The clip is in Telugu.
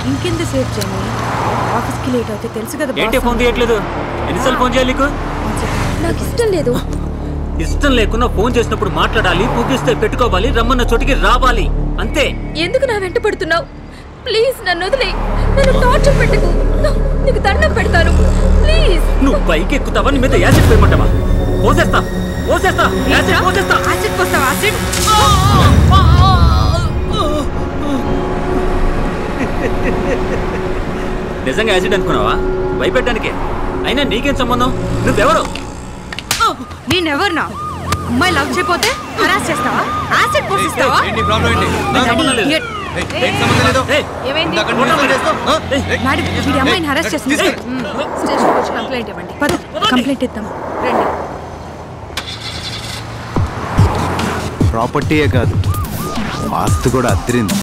ఇంకెంత సేఫ్ చేయండి, ఆఫీస్కి లేట్ అవుతే తెలుసు కదా. ఏంటి ఫోన్ తీయట్లేదు? ఎన్నిసార్లు ఫోన్ చేయాలి నీకు? నాకు ఇష్టం లేదు. ఇష్టం లేకున్నా ఫోన్ చేసినప్పుడు మాట్లాడాలి, పూగిస్తే పెట్టుకోవాలి, రమ్మన్న చోటికి రావాలి, అంతే. ఎందుకు నా వెంట పడుతున్నావు? ప్లీజ్ నన్ను వదిలే, నన్ను టార్చర్ పెట్టకు, నీకు దండం పెడతాను ప్లీజ్. నువ్వు పైకి ఎక్కుతావా? నీ మీద యాసిడ్ వేయమంటావా? పోసేస్తా పోసేస్తా యాసిడ్ పోసేస్తా. యాసిడ్ పోస్తావా? యాసిడ్ నిజంగా యాసిడ్ అనుకున్నావా? భయపెట్టడానికే. అయినా నీకేం సంబంధం? నువ్వెవరు? నేనెవరునా? అమ్మాయి లవ్ చేయకపోతే హరాస్ చేస్తావా? యాసిడ్ పోసిస్తావా? అమ్మాయిని హరాస్ చేస్తుంది. స్టేషన్కి వచ్చి కంప్లైంట్ ఇవ్వండి. కంప్లైంట్ ఇద్దాం రండి. ప్రాపర్టీయే కాదు, ఆస్తి కూడా అద్దరింది.